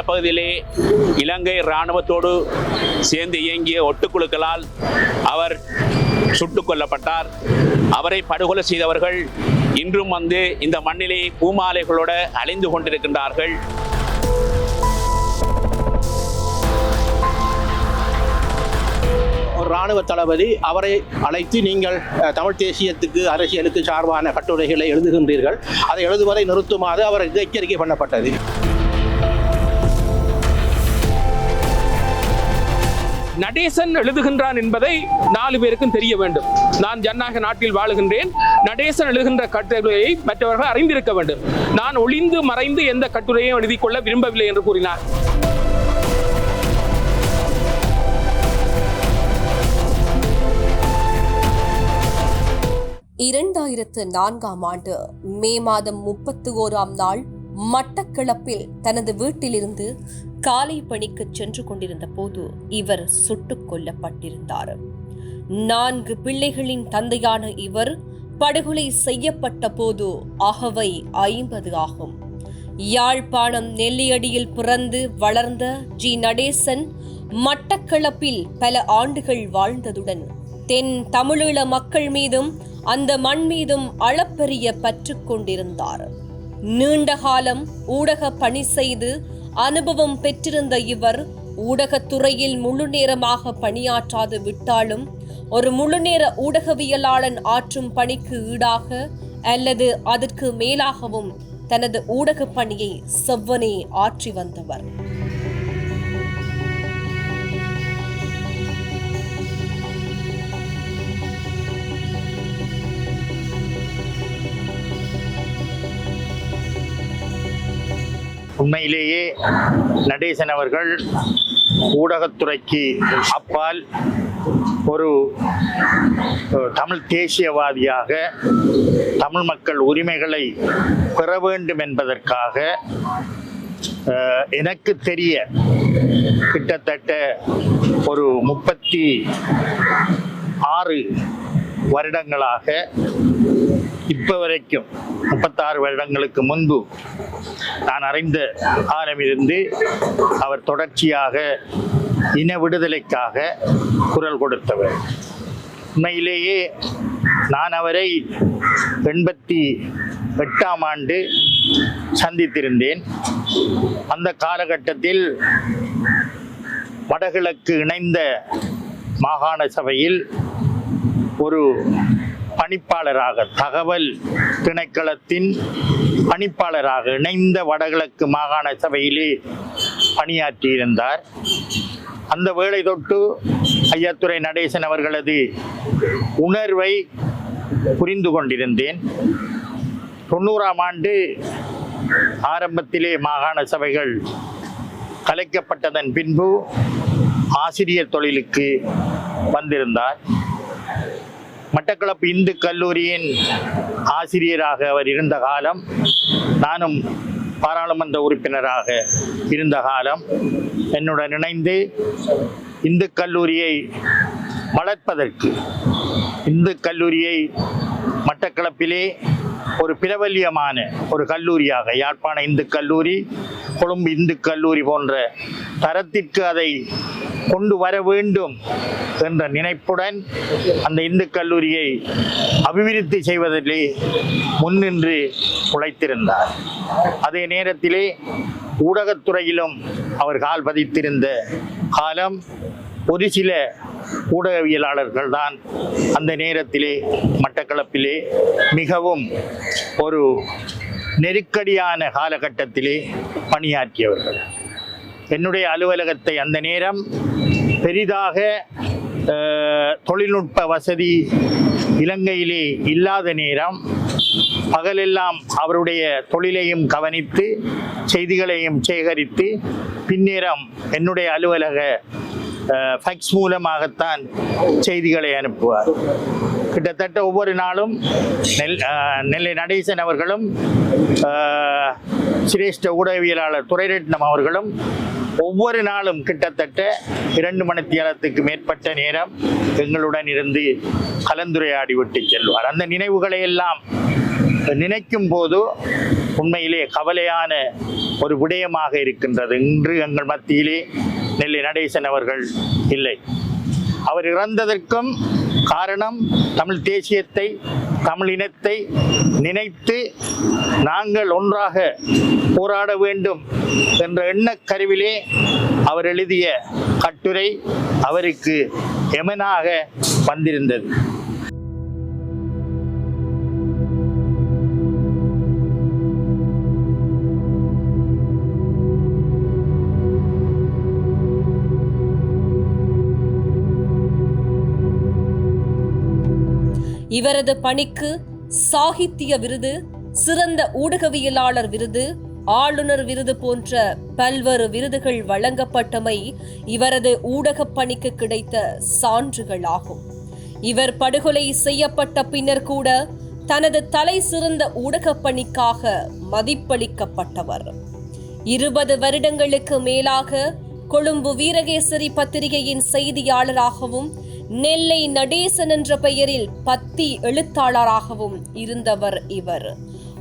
பகுதியிலே இலங்கை இராணுவத்தோடு சேர்ந்து இயங்கிய ஒட்டுக்குழுக்களால் அவர் சுட்டுக் கொல்லப்பட்டார். அவரை படுகொலை செய்தவர்கள் இன்றும் இந்த மண்ணிலே பூமாலைகளோடு அழிந்து கொண்டிருக்கின்றார்கள். ஒரு இராணுவ தளபதி அவரை அழைத்து நீங்கள் தமிழ் தேசியத்துக்கு அரசியலுக்கு சார்பான கட்டுரைகளை எழுதுகின்றீர்கள், அதை எழுதுவதை நிறுத்துமாறு அவர் எச்சரிக்கை பண்ணப்பட்டது. நடேசன் எழுதுகின்றான் என்பதை 4 பேருக்கும் தெரிய வேண்டும். நான் ஜனநாயக நாட்டில் வாழுகின்றேன். நடேசன் எழுதுகின்ற கட்டுரையை மற்றவர்கள் அறிந்திருக்க வேண்டும். நான் ஒளிந்து மறைந்து எந்த கட்டுரையும் எழுதிக் கொள்ள விரும்பவில்லை என்று கூறினார். ஆண்டு மே மாதம் 31ஆம் நாள் மட்டக்களப்பில் தனது வீட்டிலிருந்து காலை பணிக்கு சென்று கொண்டிருந்த போது இவர் சுட்டுக் கொல்லப்பட்டிருந்தார். 4 பிள்ளைகளின் தந்தையான இவர் படுகொலை செய்யப்பட்ட போது அகவை 50 ஆகும். யாழ்ப்பாணம் நெல்லியடியில் பிறந்து வளர்ந்த நடேசன் மட்டக்களப்பில் பல ஆண்டுகள் வாழ்ந்ததுடன் தென் தமிழீழ மக்கள் மீதும் அந்த மண் மீதும் அளப்பரிய பற்று கொண்டிருந்தார். நீண்ட காலம் ஊடக பணி செய்து அனுபவம் பெற்றிருந்த இவர் ஊடகத்துறையில் முழு நேரமாக பணியாற்றாது விட்டாலும் ஒரு முழுநேர ஊடகவியலாளன் ஆற்றும் பணிக்கு ஈடாக அல்லது அதற்கு மேலாகவும் தனது ஊடக பணியை செவ்வனே ஆற்றி வந்தவர். உண்மையிலேயே நடேசன் அவர்கள் ஊடகத்துறைக்கு அப்பால் ஒரு தமிழ் தேசியவாதியாக தமிழ் மக்கள் உரிமைகளை பெற வேண்டும் என்பதற்காக எனக்கு தெரிய கிட்டத்தட்ட ஒரு 36 வருடங்களாக இப்ப வரைக்கும் 36 வருடங்களுக்கு முன்பு நான் அறிந்த காலமிருந்து அவர் தொடர்ச்சியாக இன விடுதலைக்காக குரல் கொடுத்தவர். உண்மையிலேயே நான் அவரை 88ஆம் ஆண்டு சந்தித்திருந்தேன். அந்த காலகட்டத்தில் வடகிழக்கு இணைந்த மாகாண சபையில் ஒரு பணிப்பாளராக, தகவல் திணைக்களத்தின் பணிப்பாளராக இணைந்த வடகிழக்கு மாகாண சபையிலே பணியாற்றியிருந்தார். அந்த வேளை தொட்டு ஐயாத்துரை நடேசன் அவர்களது உணர்வை புரிந்து கொண்டிருந்தேன். 90ஆம் ஆண்டு ஆரம்பத்திலே மாகாண சபைகள் கலைக்கப்பட்டதன் பின்பு ஆசிரியர் தொழிலுக்கு வந்திருந்தார். மட்டக்களப்பு இந்து கல்லூரியின் ஆசிரியராக அவர் இருந்த காலம், நானும் பாராளுமன்ற உறுப்பினராக இருந்த காலம், என்னுடன் இணைந்து இந்து கல்லூரியை வளர்ப்பதற்கு, இந்து கல்லூரியை மட்டக்களப்பிலே ஒரு பிரபல்யமான ஒரு கல்லூரியாக, யாழ்ப்பாண இந்து கல்லூரி, கொழும்பு இந்து கல்லூரி போன்ற தரத்திற்கு அதை கொண்டு வர வேண்டும் என்ற நினைப்புடன் அந்த இந்து கல்லூரியை அபிவிருத்தி செய்வதிலே முன்னின்று உழைத்திருந்தார். அதே நேரத்திலே ஊடகத்துறையிலும் அவர் கால் பதித்திருந்த காலம். ஒரு சில ஊடகவியலாளர்கள் தான் அந்த நேரத்திலே மட்டக்களப்பிலே மிகவும் ஒரு நெருக்கடியான காலகட்டத்திலே பணியாற்றியவர்கள். என்னுடைய அலுவலகத்தை அந்த நேரம் பெரிதாக தொழில்நுட்ப வசதி இலங்கையிலே இல்லாத நேரம், பகலெல்லாம் அவருடைய தொழிலையும் கவனித்து செய்திகளையும் சேகரித்து பின்னேரம் என்னுடைய அலுவலக ஃபேக்ஸ் மூலமாகத்தான் செய்திகளை அனுப்புவார். கிட்டத்தட்ட ஒவ்வொரு நாளும் நெல்லை நடேசன் அவர்களும் சிரேஷ்ட ஊடகவியலாளர் துரைரட்னம் அவர்களும் ஒவ்வொரு நாளும் கிட்டத்தட்ட 2 மணித்தியாலத்துக்கு மேற்பட்ட நேரம் எங்களுடன் இருந்து கலந்துரையாடி விட்டு செல்வார். அந்த நினைவுகளை எல்லாம் நினைக்கும் போது உண்மையிலே கவலையான ஒரு விடயமாக இருக்கின்றது. இன்று எங்கள் மத்தியிலே நெல்லை நடேசன் அவர்கள் இல்லை. அவர் இறந்ததற்கும் காரணம் தமிழ் தேசியத்தை, தமிழ் இனத்தை நினைத்து நாங்கள் ஒன்றாக போராட வேண்டும் என்ற எண்ணக்கருவிலே அவர் எழுதிய கட்டுரை அவருக்கு எமனாக வந்திருந்தது. இவரது பணிக்கு சாகித்ய விருது, சிறந்த ஊடகவியலாளர் விருது, ஆளுநர் விருது போன்ற பல்வேறு விருதுகள் வழங்கப்பட்டமை இவரது ஊடகப் பணிக்கு கிடைத்த சான்றுகளாகும். இவர் படுகொலை செய்யப்பட்ட பின்னர் கூட தனது தலை சிறந்த ஊடகப் பணிக்காக மதிப்பளிக்கப்பட்டவர். 20 வருடங்களுக்கு மேலாக கொழும்பு வீரகேசரி பத்திரிகையின் செய்தியாளராகவும் நெல்லை நடேசன் என்ற பெயரில் பத்தி எழுத்தாளராகவும் இருந்தவர் இவர்.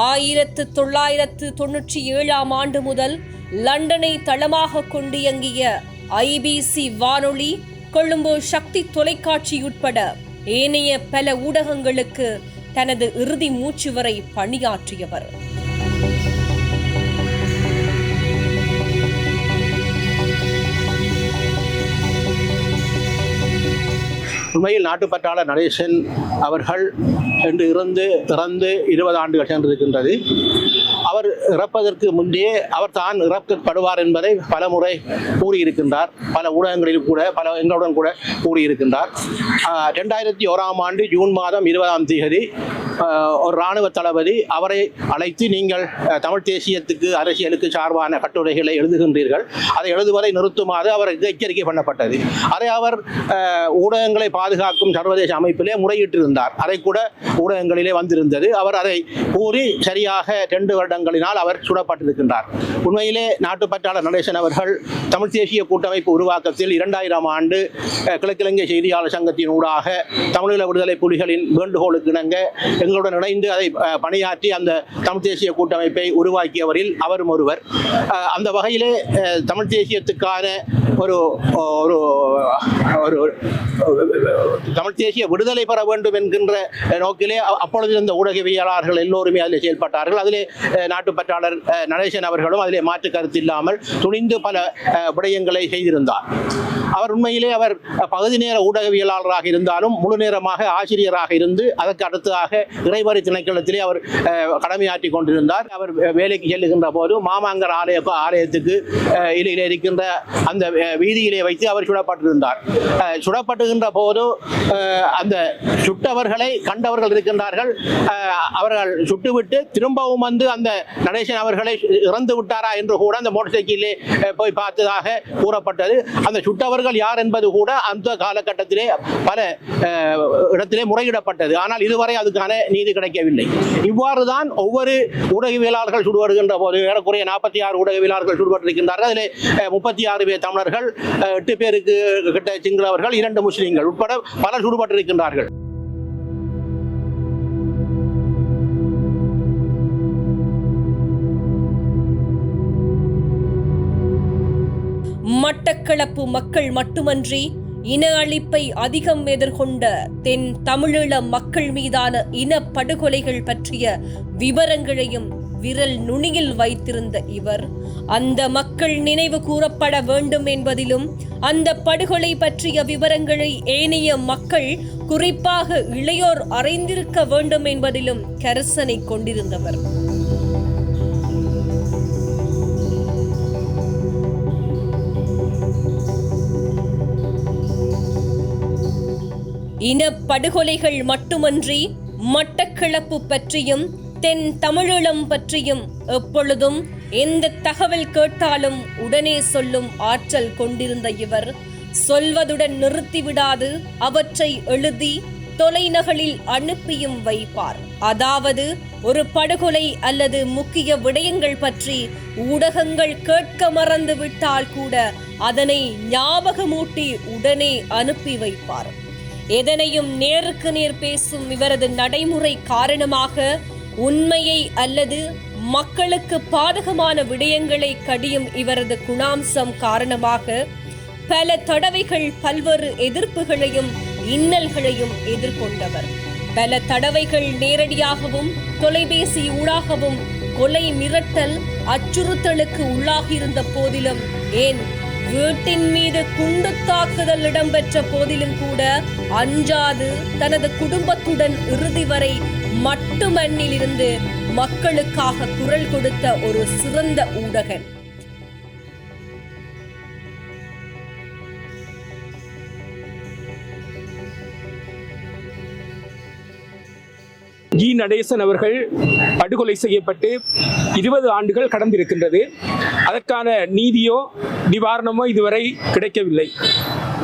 1997 ஆண்டு முதல் லண்டனை தளமாக கொண்டு இயங்கிய IBC வானொலி, கொழும்பு சக்தி தொலைக்காட்சி உட்பட ஏனைய பல ஊடகங்களுக்கு தனது இறுதி மூச்சு வரை பணியாற்றியவர். உண்மையில் நாட்டுப்பற்றாளர் நடேசன் அவர்கள் என்று இறந்து 20 ஆண்டுகள் சென்றிருக்கின்றது. அவர் இறப்பதற்கு முன்பே அவர் தான் இறக்கப்படுவார் என்பதை பல முறை கூறியிருக்கின்றார். பல ஊடகங்களில் கூட, பல எங்களுடன் கூட கூறியிருக்கின்றார். 2001 ஆண்டு ஜூன் மாதம் 20ஆம் தேதி ஒரு இராணுவ தளபதி அவரை அழைத்து, நீங்கள் தமிழ் தேசியத்துக்கு, அரசியலுக்கு சார்பான கட்டுரைகளை எழுதுகின்றீர்கள், அதை எழுதுவதை நிறுத்துமாறு அவர் எச்சரிக்கை பண்ணப்பட்டது. அதை அவர் ஊடகங்களை பாதுகாக்கும் சர்வதேச அமைப்பிலே முறையிட்டிருந்தார். அதை கூட ஊடகங்களிலே வந்திருந்தது. அவர் அதை கூறி சரியாக 2 வருடங்களினால் அவர் சுடப்பட்டிருக்கின்றார். உண்மையிலே நாட்டுப்பற்றாளர் நடேசன் அவர்கள் தமிழ் தேசிய கூட்டமைப்பு உருவாக்கத்தில் 2000ஆம் ஆண்டு கிழக்கிழங்கை செய்தியாளர் சங்கத்தின் ஊடாக தமிழீழ விடுதலை புலிகளின் வேண்டுகோளுக்கு இணங்க எங்களுடன் இணைந்து அதை பணியாற்றி அந்த தமிழ் தேசிய கூட்டமைப்பை உருவாக்கியவரில் அவரும் ஒருவர். அந்த வகையிலே தமிழ் தேசியத்துக்கான ஒரு தமிழ் தேசிய விடுதலை பெற வேண்டும் என்கின்ற நோக்கிலே அப்பொழுது இருந்த ஊடகவியலாளர்கள் எல்லோருமே அதில் செயல்பட்டார்கள். அதிலே நாட்டுப்பற்றாளர் நடேசன் அவர்களும் அதிலே மாற்று கருத்து இல்லாமல் துணிந்து பல விடயங்களை செய்திருந்தார். அவர் உண்மையிலே அவர் பகுதி நேர ஊடகவியலாளராக இருந்தாலும் முழு நேரமாக ஆசிரியராக இருந்து அதற்கு அடுத்ததாக இறைவரி திணைக்களத்திலே அவர் கடமையாற்றி கொண்டிருந்தார். அவர் வேலைக்கு செல்லுகின்ற போது மாமாங்கர் ஆலயத்துக்கு இடையிலே இருக்கின்ற அந்த வீதியிலே வைத்து அவர் சுடப்பட்டிருந்தார். சுடப்பட்டுகின்ற போது அந்த சுட்டவர்களை கண்டவர்கள் இருக்கின்றார்கள். அவர்கள் சுட்டுவிட்டு திரும்பவும் வந்து அந்த நடேசன் அவர்களை இறந்து விட்டாரா என்று கூட அந்த மோட்டார் சைக்கிளிலே போய் பார்த்ததாக கூறப்பட்டது. அந்த சுட்டவர்கள் யார் என்பது கூட அந்த காலகட்டத்திலே பல இடத்திலே முறையிடப்பட்டது. ஆனால் இதுவரை அதுக்கான நீதி கிடைக்கவில்லை. இவ்வாறுதான் ஒவ்வொரு ஊடகவியலாளர்கள் சுடுபடுகின்ற போது ஏறக்குறைய 46 ஊடகவியலாளர்கள் சுடுபட்டிருக்கின்றார்கள். அதிலே 36 பேர் தமிழர்கள், 8 பேருக்கு கிட்ட சிங்களவர்கள், 2 முஸ்லிம்கள் உட்பட பலர் சுடுபட்டிருக்கின்றார்கள். மட்டக்களப்பு மக்கள் மட்டுமன்றி இன அழிப்பை அதிகம் எதிர்கொண்ட தென் தமிழீழ மக்கள் மீதான இனப்படுகொலைகள் பற்றிய விவரங்களையும் விரல் நுனியில் வைத்திருந்த இவர் அந்த மக்கள் நினைவு கூறப்பட வேண்டும் என்பதிலும் அந்த படுகொலை பற்றிய விவரங்களை ஏனைய மக்கள், குறிப்பாக இளையோர் அறிந்திருக்க வேண்டும் என்பதிலும் கரிசனை கொண்டிருந்தவர். இனப்படுகொலைகள் மட்டுமன்றி மட்டக்களப்பு பற்றியும் தென் தமிழீழம் பற்றியும் எப்பொழுதும் எந்த தகவல் கேட்டாலும் உடனே சொல்லும் ஆற்றல் கொண்டிருந்த இவர் சொல்வதுடன் நிறுத்திவிடாது அவற்றை எழுதி தொலைநகலில் அனுப்பியும் வைப்பார். அதாவது ஒரு படுகொலை அல்லது முக்கிய விடயங்கள் பற்றி ஊடகங்கள் கேட்க மறந்து விட்டால் கூட அதனை ஞாபகமூட்டி உடனே அனுப்பி வைப்பார். எதனையும் நேருக்கு நேர் பேசும் இவரது நடைமுறை காரணமாக உண்மையை அல்லது மக்களுக்கு பாதகமான விடயங்களை கடியும் இவரது குணாம்சம் காரணமாக பல தடவைகள் பல்வேறு எதிர்ப்புகளையும் இன்னல்களையும் எதிர்கொண்டவர். பல தடவைகள் நேரடியாகவும் தொலைபேசி ஊடாகவும் கொலை மிரட்டல் அச்சுறுத்தலுக்கு உள்ளாகியிருந்த போதிலும், ஏன் வீட்டின் மீது குண்டு தாக்குதல் இடம்பெற்ற போதிலும் கூட அஞ்சாது தனது குடும்பத்துடன் இறுதி வரை மட்டுமண்ணில் இருந்து மக்களுக்காக குரல் கொடுத்த ஒரு சிறந்த ஊடகன். ஜி. நடேசன் அவர்கள் படுகொலை செய்யப்பட்டு 20 ஆண்டுகள் கடந்திருக்கின்றது. அதற்கான நீதியோ நிவாரணமோ இதுவரை கிடைக்கவில்லை.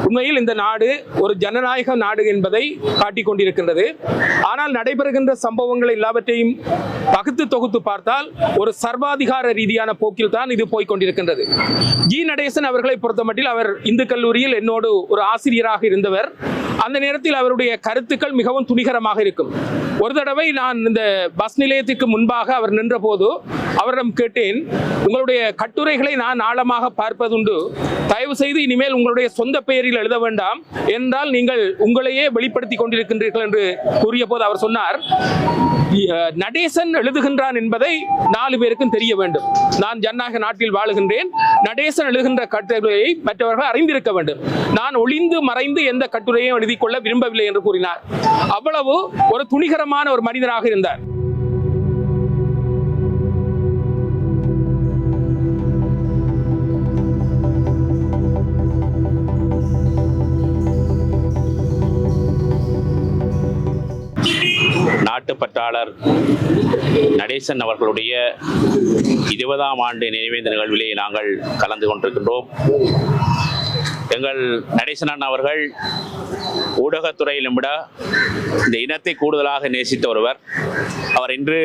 உண்மையில் இந்த நாடு ஒரு ஜனநாயக நாடு என்பதை காட்டிக் கொண்டிருக்கின்றது. ஆனால் நடைபெறுகின்ற சம்பவங்கள் எல்லாவற்றையும் பகுத்து தொகுத்து பார்த்தால் ஒரு சர்வாதிகார ரீதியான போக்கில் தான் இது போய்கொண்டிருக்கின்றது. ஜி. நடேசன் அவர்களை பொறுத்தமட்டில் அவர் இந்து கல்லூரியில் என்னோடு ஒரு ஆசிரியராக இருந்தவர். அந்த நேரத்தில் அவருடைய கருத்துக்கள் மிகவும் துணிகரமாக இருக்கும். ஒரு தடவை நான் இந்த பஸ் நிலையத்திற்கு முன்பாக அவர் நின்ற போது அவரிடம் கேட்டேன், உங்களுடைய கட்டுரைகளை நான் ஆழமாக பார்ப்பதுண்டு, தயவு செய்து இனிமேல் உங்களுடைய சொந்த பெயரில் எழுத வேண்டாம் என்றால் நீங்கள் உங்களையே வெளிப்படுத்திக் கொண்டிருக்கின்றீர்கள் என்று கூறிய போது அவர் சொன்னார், நடேசன் எழுதுகின்றான் என்பதை 4 பேருக்கும் தெரிய வேண்டும். நான் ஜனநாயக நாட்டில் வாழுகின்றேன். நடேசன் எழுதுகின்ற கட்டுரையை மற்றவர்கள் அறிந்திருக்க வேண்டும். நான் ஒளிந்து மறைந்து எந்த கட்டுரையும் எழுதிக் கொள்ள விரும்பவில்லை என்று கூறினார். அவ்வளவு ஒரு துணிகரமான ஒரு மனிதராக இருந்தார். நாட்டுப்பற்றாளர் நடேசன் அவர்களுடைய 20ஆம் ஆண்டு நினைவேந்த நிகழ்விலே நாங்கள் கலந்து கொண்டிருக்கின்றோம். எங்கள் நடேசன் அண்ணா அவர்கள் ஊடகத்துறையிலும் விட இந்த இனத்தை கூடுதலாக நேசித்த ஒருவர். அவர் இன்று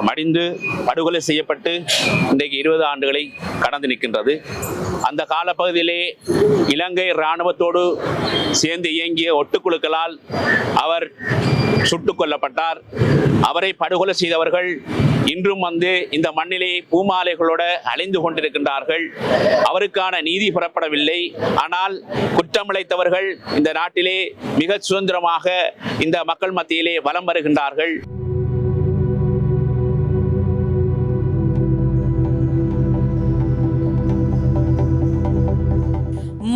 மடிந்து படுகொலை செய்யப்பட்டு இன்றைக்கு 20 ஆண்டுகளை கடந்து நிற்கின்றது. அந்த காலப்பகுதியிலே இலங்கை இராணுவத்தோடு சேர்ந்து இயங்கிய ஒட்டுக்குழுக்களால் அவர் சுட்டுக் கொல்லப்பட்டார். அவரை படுகொலை செய்தவர்கள் இன்றும் இந்த மண்ணிலே பூமாலைகளோட அலைந்து கொண்டிருக்கின்றார்கள். அவருக்கான நீதி பெறப்படவில்லை. ஆனால் குற்றமிழைத்தவர்கள் இந்த நாட்டிலே மிக சுதந்திரமாக இந்த மக்கள் மத்தியிலே வலம் வருகின்றார்கள்.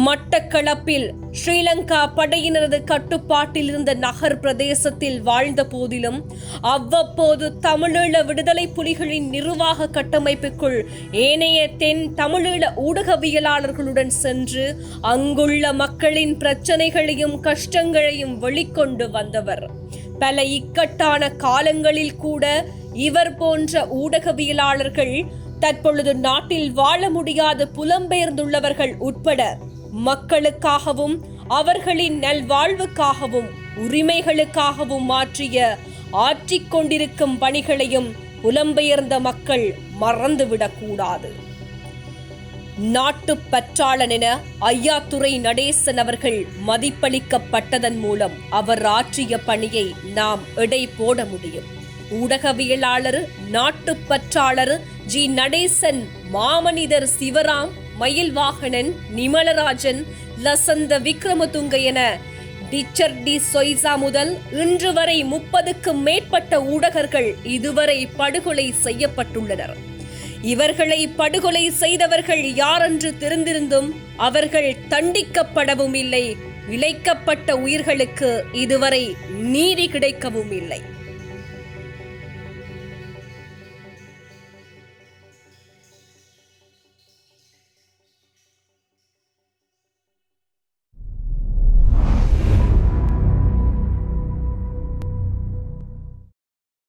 மட்டக்களப்பில் ஸ்ரீலங்கா படையினரது கட்டுப்பாட்டில் இருந்த நகர் பிரதேசத்தில் வாழ்ந்த போதிலும் அவ்வப்போது தமிழீழ விடுதலை புலிகளின் நிர்வாக கட்டமைப்புக்குள் ஏனைய தென் தமிழீழ ஊடகவியலாளர்களுடன் சென்று அங்குள்ள மக்களின் பிரச்சனைகளையும் கஷ்டங்களையும் வெளிக்கொண்டு வந்தவர். பல இக்கட்டான காலங்களில் கூட இவர் போன்ற ஊடகவியலாளர்கள் தற்பொழுது நாட்டில் வாழ முடியாத புலம்பெயர்ந்துள்ளவர்கள் உட்பட மக்களுக்காகவும் அவர்களின் நல்வாழ்வுக்காகவும் உரிமைகளுக்காகவும் ஆற்றிக் கொண்டிருக்கும் பணிகளையும் புலம்பெயர்ந்த மக்கள் மறந்துவிடக்கூடாது. நாட்டுப்பற்றாளன் என ஐயாத்துரை நடேசன் அவர்கள் மதிப்பளிக்கப்பட்டதன் மூலம் அவர் ஆற்றிய பணியை நாம் எடை போட முடியும். ஊடகவியலாளர், நாட்டுப்பற்றாளர் ஜி. நடேசன், மாமனிதர் சிவராம், மயில்வாகனன், நிமலராஜன், லசந்த விக்ரமதுங்க என டிச்சர் டி சொய்சா முதல் இன்று வரை 30க்கும் மேற்பட்ட ஊடகர்கள் இதுவரை படுகொலை செய்யப்பட்டுள்ளனர். இவர்களை படுகொலை செய்தவர்கள் யாரென்று தெரிந்திருந்தும் அவர்கள் தண்டிக்கப்படவும் இல்லை. இழைக்கப்பட்ட உயிர்களுக்கு இதுவரை நீதி கிடைக்கவும் இல்லை.